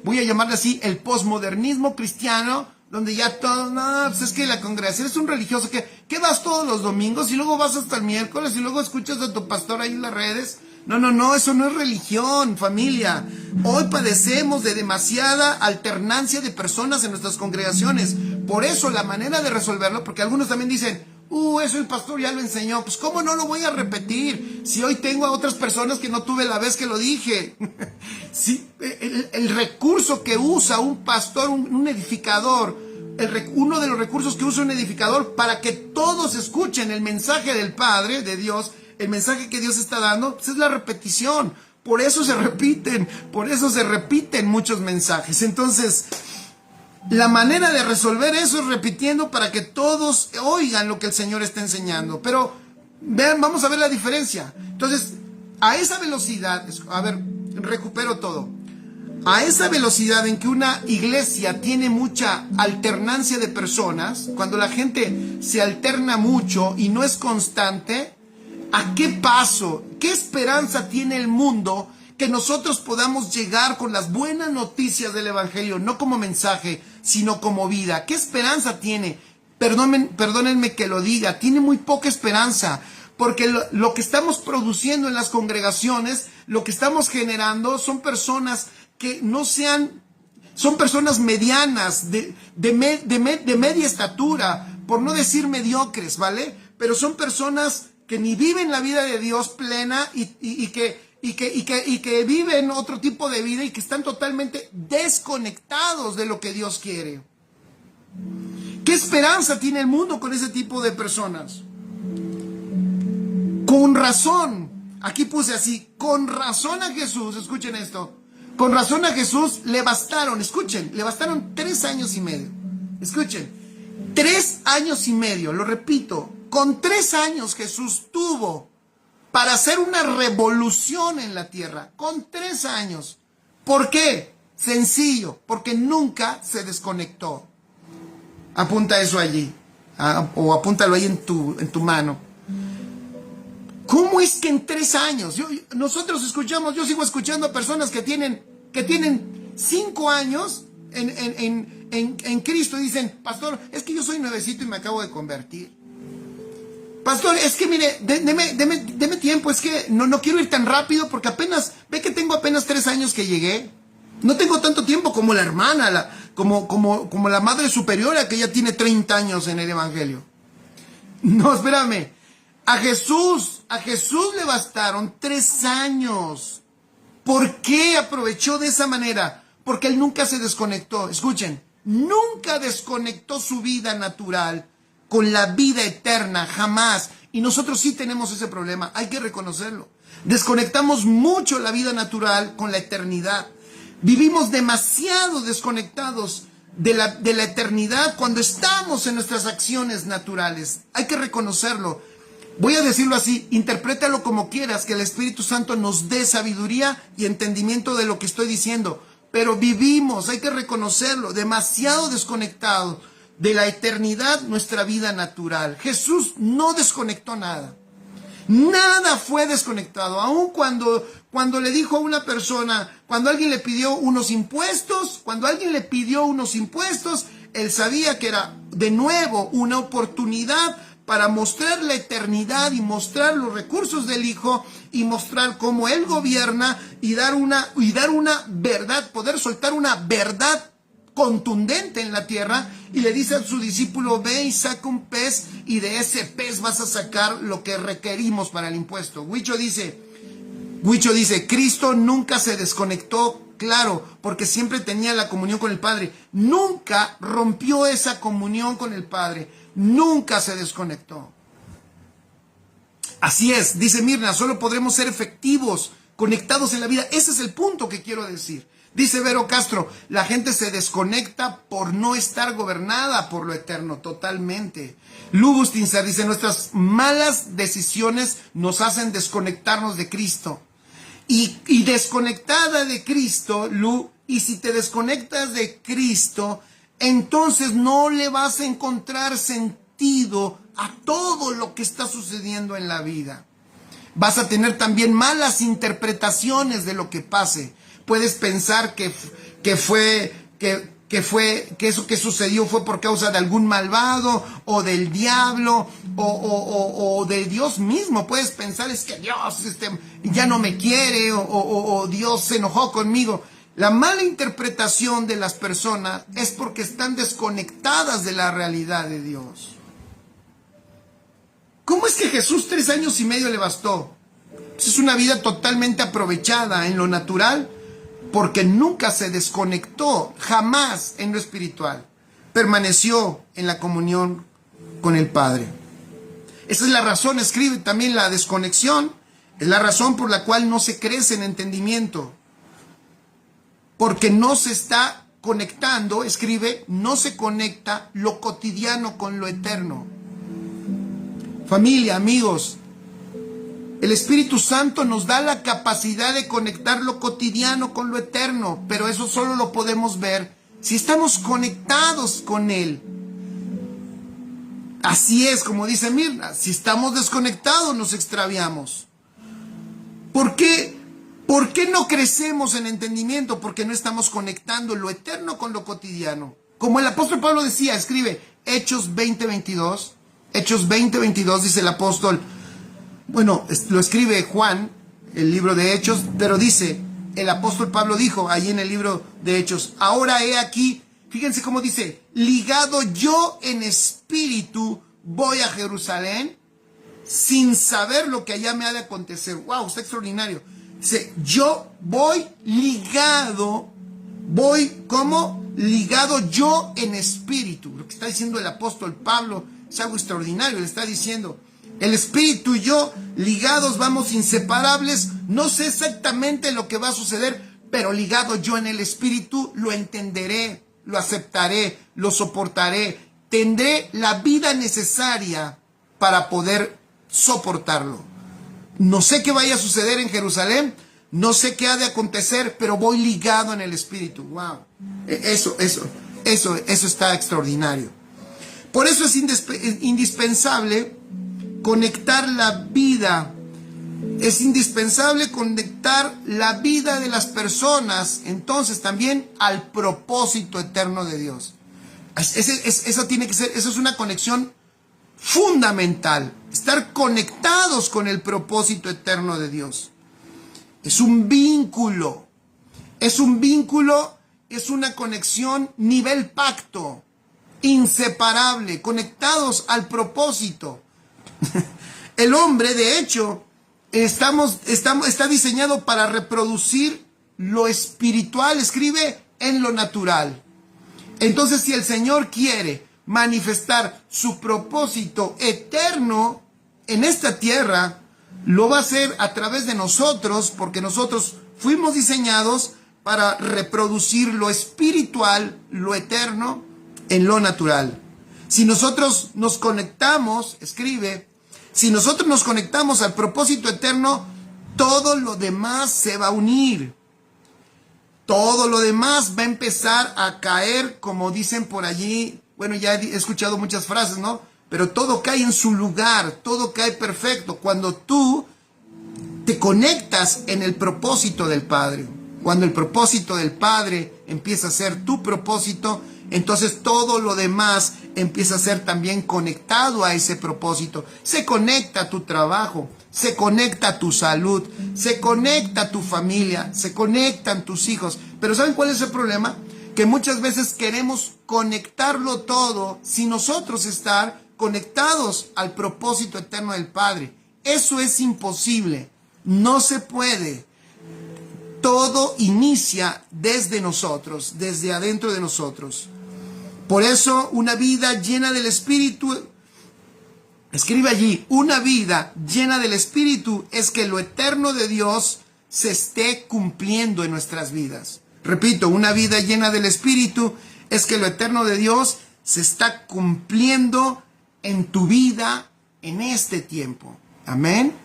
S1: voy a llamarle así, el posmodernismo cristiano, donde ya todo, no, pues es que la congregación es un religioso, que vas todos los domingos y luego vas hasta el miércoles y luego escuchas a tu pastor ahí en las redes. No, eso no es religión, familia. Hoy padecemos de demasiada alternancia de personas en nuestras congregaciones. Por eso la manera de resolverlo, porque algunos también dicen, eso el pastor ya lo enseñó. Pues ¿cómo no lo voy a repetir? Si hoy tengo a otras personas que no tuve la vez que lo dije. Sí, el recurso que usa un pastor, un edificador, uno de los recursos que usa un edificador para que todos escuchen el mensaje del Padre, de Dios, el mensaje que Dios está dando, pues es la repetición. Por eso se repiten muchos mensajes. Entonces, la manera de resolver eso es repitiendo para que todos oigan lo que el Señor está enseñando. Pero vean, vamos a ver la diferencia. Entonces, a esa velocidad, a ver, recupero todo. A esa velocidad en que una iglesia tiene mucha alternancia de personas, cuando la gente se alterna mucho y no es constante, ¿a qué paso, qué esperanza tiene el mundo que nosotros podamos llegar con las buenas noticias del Evangelio, no como mensaje, sino como vida? ¿Qué esperanza tiene? Perdónenme que lo diga, tiene muy poca esperanza, porque lo que estamos produciendo en las congregaciones, lo que estamos generando son personas que no sean, son personas medianas, de media estatura, por no decir mediocres, ¿vale? Pero son personas que ni viven la vida de Dios plena y que viven otro tipo de vida y que están totalmente desconectados de lo que Dios quiere. ¿Qué esperanza tiene el mundo con ese tipo de personas? Con razón, aquí puse así, con razón a Jesús, escuchen esto, con razón a Jesús le bastaron 3 años y medio. Escuchen, 3 años y medio, lo repito, con 3 años Jesús tuvo para hacer una revolución en la tierra, con 3 años. ¿Por qué? Sencillo, porque nunca se desconectó. Apunta eso allí, o apúntalo ahí en tu mano. ¿Cómo es que en 3 años? Nosotros escuchamos, yo sigo escuchando a personas que tienen 5 años en Cristo y dicen, pastor, es que yo soy nuevecito y me acabo de convertir. Pastor, es que mire, deme tiempo, es que no quiero ir tan rápido porque ve que tengo apenas 3 años que llegué. No tengo tanto tiempo como la hermana, como la madre superiora que ya tiene 30 años en el Evangelio. No, espérame. A Jesús le bastaron 3 años. ¿Por qué aprovechó de esa manera? Porque él nunca se desconectó. Escuchen, nunca desconectó su vida natural con la vida eterna, jamás. Y nosotros sí tenemos ese problema, hay que reconocerlo. Desconectamos mucho la vida natural con la eternidad. Vivimos demasiado desconectados de la eternidad cuando estamos en nuestras acciones naturales. Hay que reconocerlo. Voy a decirlo así, interprétalo como quieras, que el Espíritu Santo nos dé sabiduría y entendimiento de lo que estoy diciendo. Pero vivimos, hay que reconocerlo, demasiado desconectados de la eternidad, nuestra vida natural. Jesús no desconectó nada. Nada fue desconectado. Aun cuando le dijo a una persona, cuando alguien le pidió unos impuestos, él sabía que era de nuevo una oportunidad para mostrar la eternidad y mostrar los recursos del Hijo y mostrar cómo Él gobierna y dar una verdad, poder soltar una verdad contundente en la tierra, y le dice a su discípulo: ve y saca un pez y de ese pez vas a sacar lo que requerimos para el impuesto. Huicho dice, Cristo nunca se desconectó, claro, porque siempre tenía la comunión con el Padre. Nunca rompió esa comunión con el Padre. Nunca se desconectó. Así es, dice Mirna, solo podremos ser efectivos, conectados en la vida. Ese es el punto que quiero decir. Dice Vero Castro, la gente se desconecta por no estar gobernada por lo eterno, totalmente. Lu Bustinzar dice, nuestras malas decisiones nos hacen desconectarnos de Cristo. Y desconectada de Cristo, Lu, y si te desconectas de Cristo, entonces no le vas a encontrar sentido a todo lo que está sucediendo en la vida. Vas a tener también malas interpretaciones de lo que pase. Puedes pensar que eso que sucedió fue por causa de algún malvado o del diablo o de Dios mismo. Puedes pensar, es que Dios ya no me quiere o Dios se enojó conmigo. La mala interpretación de las personas es porque están desconectadas de la realidad de Dios. ¿Cómo es que Jesús 3 años y medio le bastó? Es una vida totalmente aprovechada en lo natural, porque nunca se desconectó, jamás en lo espiritual. Permaneció en la comunión con el Padre. Esa es la razón, escribe también, la desconexión es la razón por la cual no se crece en entendimiento. Porque no se está conectando, escribe, no se conecta lo cotidiano con lo eterno. Familia, amigos, el Espíritu Santo nos da la capacidad de conectar lo cotidiano con lo eterno, pero eso solo lo podemos ver si estamos conectados con Él. Así es, como dice Mirna, si estamos desconectados nos extraviamos. ¿Por qué no crecemos en entendimiento? Porque no estamos conectando lo eterno con lo cotidiano. Como el apóstol Pablo decía, escribe Hechos 20:22, Hechos 20:22 dice el apóstol. Bueno, lo escribe Juan, el libro de Hechos, pero dice, el apóstol Pablo dijo ahí en el libro de Hechos, ahora he aquí, fíjense cómo dice, ligado yo en espíritu voy a Jerusalén sin saber lo que allá me ha de acontecer. Wow, está extraordinario. Dice, yo voy ligado, ligado yo en espíritu. Lo que está diciendo el apóstol Pablo es algo extraordinario, le está diciendo, el Espíritu y yo, ligados, vamos inseparables. No sé exactamente lo que va a suceder, pero ligado yo en el Espíritu, lo entenderé, lo aceptaré, lo soportaré. Tendré la vida necesaria para poder soportarlo. No sé qué vaya a suceder en Jerusalén, no sé qué ha de acontecer, pero voy ligado en el Espíritu. Wow, eso está extraordinario. Por eso es indispensable conectar la vida. Es indispensable conectar la vida de las personas, entonces también al propósito eterno de Dios. Eso tiene que ser, eso es una conexión fundamental. Estar conectados con el propósito eterno de Dios. Es un vínculo. Es una conexión nivel pacto, inseparable, conectados al propósito. El hombre, de hecho, está diseñado para reproducir lo espiritual, escribe, en lo natural. Entonces, si el Señor quiere manifestar su propósito eterno en esta tierra, lo va a hacer a través de nosotros, porque nosotros fuimos diseñados para reproducir lo espiritual, lo eterno, en lo natural. Si nosotros nos conectamos, escribe, si nosotros nos conectamos al propósito eterno, todo lo demás se va a unir. Todo lo demás va a empezar a caer, como dicen por allí. Bueno, ya he escuchado muchas frases, ¿no? Pero todo cae en su lugar, todo cae perfecto cuando tú te conectas en el propósito del Padre. Cuando el propósito del Padre empieza a ser tu propósito, entonces todo lo demás empieza a ser también conectado a ese propósito. Se conecta a tu trabajo, se conecta a tu salud, se conecta a tu familia, se conectan tus hijos. Pero ¿saben cuál es el problema? Que muchas veces queremos conectarlo todo sin nosotros estar conectados al propósito eterno del Padre. Eso es imposible, no se puede. Todo inicia desde nosotros, desde adentro de nosotros. Por eso una vida llena del Espíritu, escribe allí, una vida llena del Espíritu es que lo eterno de Dios se esté cumpliendo en nuestras vidas. Repito, una vida llena del Espíritu es que lo eterno de Dios se está cumpliendo en tu vida en este tiempo. Amén.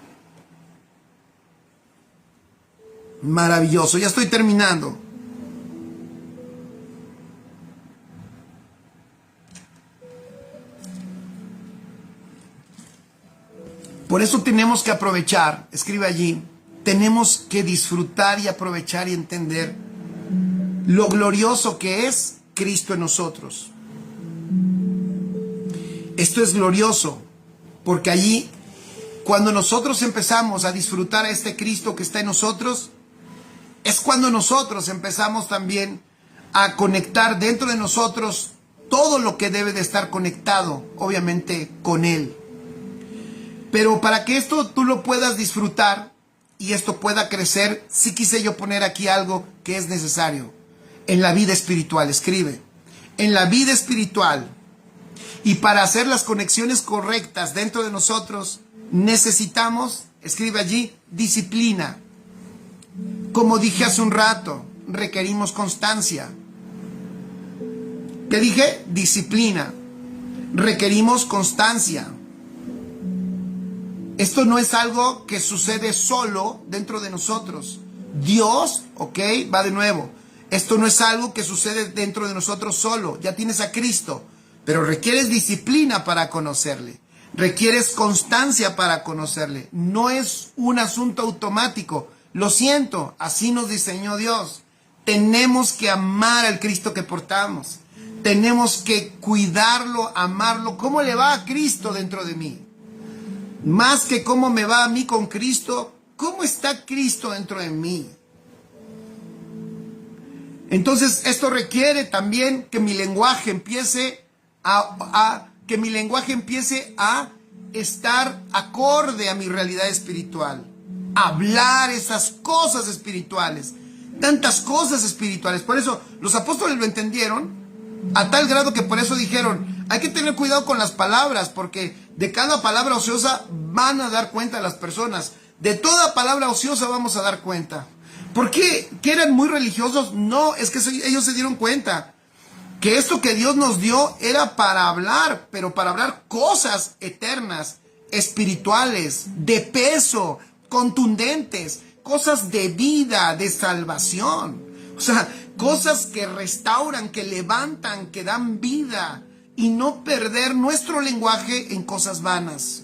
S1: Maravilloso, ya estoy terminando. Por eso tenemos que aprovechar, escribe allí, tenemos que disfrutar y aprovechar y entender lo glorioso que es Cristo en nosotros. Esto es glorioso, porque allí, cuando nosotros empezamos a disfrutar a este Cristo que está en nosotros, es cuando nosotros empezamos también a conectar dentro de nosotros todo lo que debe de estar conectado, obviamente, con Él. Pero para que esto tú lo puedas disfrutar y esto pueda crecer, sí quise yo poner aquí algo que es necesario. En la vida espiritual, escribe. En la vida espiritual. Y para hacer las conexiones correctas dentro de nosotros, necesitamos, escribe allí, disciplina. Como dije hace un rato, requerimos constancia. ¿Qué dije? Disciplina. Requerimos constancia. Esto no es algo que sucede solo dentro de nosotros. Dios, ok, va de nuevo. Esto no es algo que sucede dentro de nosotros solo. Ya tienes a Cristo, pero requieres disciplina para conocerle. Requieres constancia para conocerle. No es un asunto automático. Lo siento, así nos diseñó Dios. Tenemos que amar al Cristo que portamos. Tenemos que cuidarlo, amarlo. ¿Cómo le va a Cristo dentro de mí? Más que cómo me va a mí con Cristo, ¿cómo está Cristo dentro de mí? Entonces, esto requiere también que mi lenguaje empiece a estar acorde a mi realidad espiritual. Hablar esas cosas espirituales, tantas cosas espirituales. Por eso los apóstoles lo entendieron a tal grado que por eso dijeron, hay que tener cuidado con las palabras, porque de cada palabra ociosa van a dar cuenta las personas. De toda palabra ociosa vamos a dar cuenta. ¿Por qué? ¿Que eran muy religiosos? No, es que ellos se dieron cuenta que esto que Dios nos dio era para hablar, pero para hablar cosas eternas, espirituales, de peso, contundentes, cosas de vida, de salvación. O sea, cosas que restauran, que levantan, que dan vida, y no perder nuestro lenguaje en cosas vanas.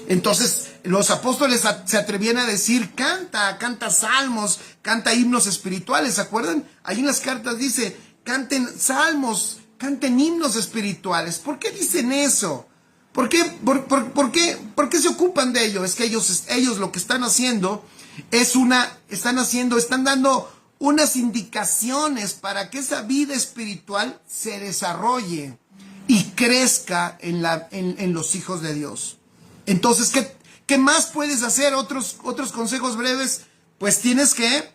S1: Entonces los apóstoles se atrevían a decir, canta salmos, canta himnos espirituales. ¿Se acuerdan? Ahí en las cartas dice, canten salmos, canten himnos espirituales. ¿Por qué dicen eso? ¿Por qué se ocupan de ello? Es que ellos lo que están haciendo están dando unas indicaciones para que esa vida espiritual se desarrolle y crezca en los hijos de Dios. Entonces, ¿qué más puedes hacer? Otros consejos breves. Pues tienes que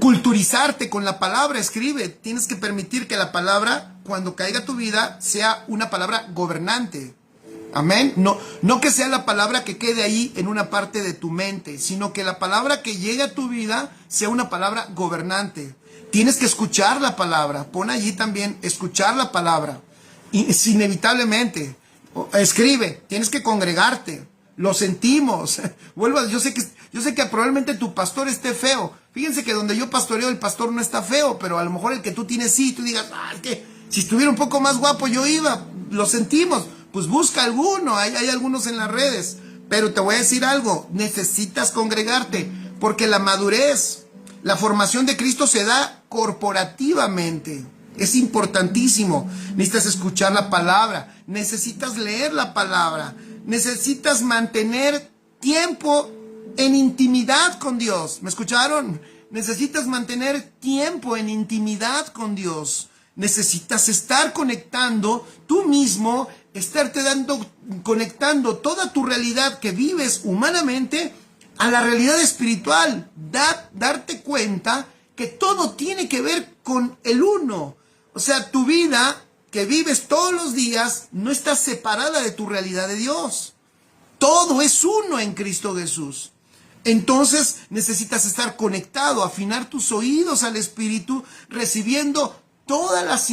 S1: culturizarte con la palabra, escribe. Tienes que permitir que la palabra, cuando caiga a tu vida, sea una palabra gobernante. Amén. No que sea la palabra que quede ahí en una parte de tu mente, sino que la palabra que llegue a tu vida sea una palabra gobernante. Tienes que escuchar la palabra. Pon allí también escuchar la palabra. Y es inevitablemente. Escribe, tienes que congregarte. Lo sentimos. Yo sé que probablemente tu pastor esté feo. Fíjense que donde yo pastoreo el pastor no está feo, pero a lo mejor el que tú tienes sí, tú digas, es que si estuviera un poco más guapo yo iba. Lo sentimos. Pues busca alguno, hay algunos en las redes. Pero te voy a decir algo, necesitas congregarte, porque la madurez, la formación de Cristo se da corporativamente. Es importantísimo. Necesitas escuchar la palabra, necesitas leer la palabra, necesitas mantener tiempo en intimidad con Dios. ¿Me escucharon? Necesitas mantener tiempo en intimidad con Dios. Necesitas estar conectando tú mismo, conectando toda tu realidad que vives humanamente a la realidad espiritual. Darte cuenta que todo tiene que ver con el uno. O sea, tu vida que vives todos los días no está separada de tu realidad de Dios. Todo es uno en Cristo Jesús. Entonces necesitas estar conectado, afinar tus oídos al Espíritu, recibiendo todas las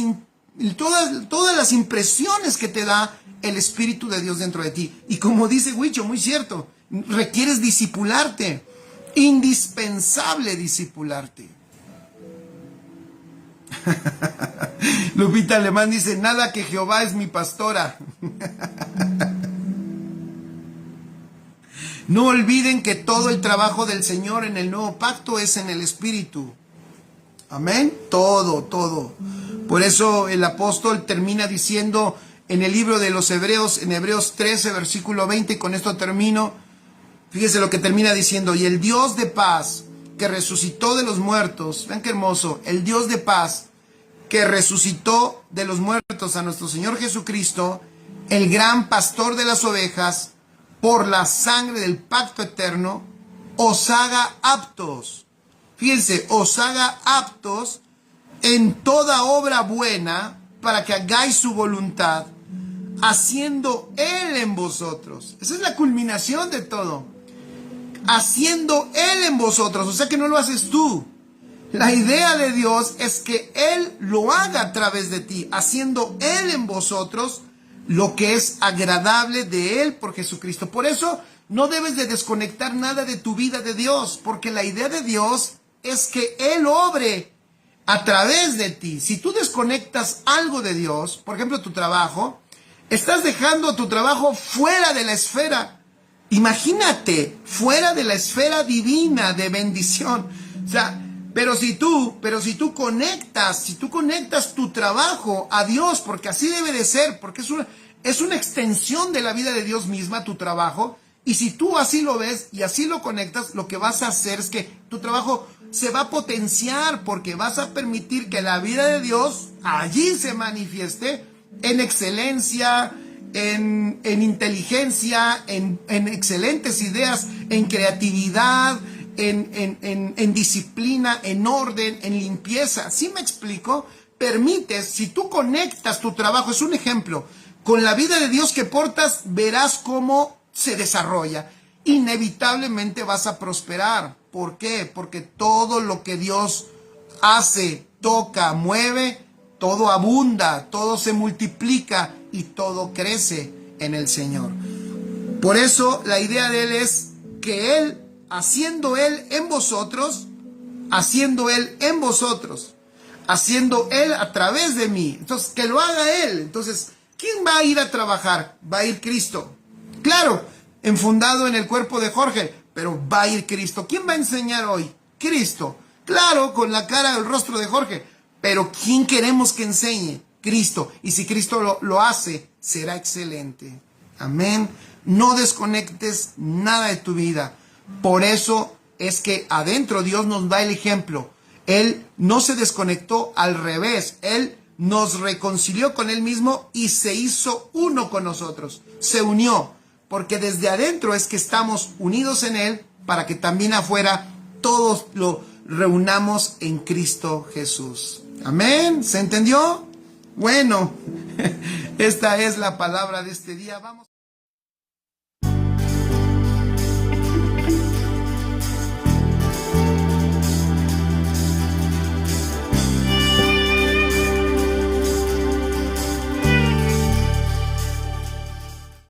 S1: impresiones que te da el Espíritu de Dios dentro de ti. Y como dice Huicho, muy cierto, requieres discipularte, indispensable discipularte. Lupita Alemán dice, nada que Jehová es mi pastora. No olviden que todo el trabajo del Señor en el nuevo pacto es en el Espíritu. Amén. Todo. Por eso el apóstol termina diciendo en el libro de los Hebreos, en Hebreos 13, versículo 20, y con esto termino. Fíjese lo que termina diciendo. Y el Dios de paz que resucitó de los muertos, vean qué hermoso, el Dios de paz que resucitó de los muertos a nuestro Señor Jesucristo, el gran pastor de las ovejas, por la sangre del pacto eterno, os haga aptos. Fíjense, os haga aptos en toda obra buena para que hagáis su voluntad, haciendo Él en vosotros. Esa es la culminación de todo. Haciendo Él en vosotros, o sea que no lo haces tú. La idea de Dios es que Él lo haga a través de ti, haciendo Él en vosotros lo que es agradable de Él por Jesucristo. Por eso no debes de desconectar nada de tu vida de Dios, porque la idea de Dios es que Él obre a través de ti. Si tú desconectas algo de Dios, por ejemplo tu trabajo, estás dejando tu trabajo fuera de la esfera. Imagínate, fuera de la esfera divina de bendición. O sea, pero si tú conectas tu trabajo a Dios, porque así debe de ser, porque es una extensión de la vida de Dios misma, tu trabajo, y si tú así lo ves y así lo conectas, lo que vas a hacer es que tu trabajo se va a potenciar, porque vas a permitir que la vida de Dios allí se manifieste en excelencia, en inteligencia, en excelentes ideas, en creatividad, en disciplina, en orden, en limpieza. ¿Sí me explico? Permites, si tú conectas tu trabajo, es un ejemplo, con la vida de Dios que portas, verás cómo se desarrolla. Inevitablemente vas a prosperar. ¿Por qué? Porque todo lo que Dios hace, toca, mueve, todo abunda, todo se multiplica y todo crece en el Señor. Por eso la idea de Él es que Él, haciendo Él en vosotros, haciendo Él a través de mí. Entonces, que lo haga Él. Entonces, ¿quién va a ir a trabajar? Va a ir Cristo. Claro, enfundado en el cuerpo de Jorge, pero va a ir Cristo. ¿Quién va a enseñar hoy? Cristo. Claro, con la cara del rostro de Jorge, pero ¿quién queremos que enseñe? Cristo. Y si Cristo lo hace, será excelente. Amén. No desconectes nada de tu vida. Por eso es que adentro Dios nos da el ejemplo. Él no se desconectó, al revés. Él nos reconcilió con Él mismo y se hizo uno con nosotros. Se unió. Porque desde adentro es que estamos unidos en Él para que también afuera todos lo reunamos en Cristo Jesús. Amén. ¿Se entendió? Bueno, esta es la palabra de este día. Vamos.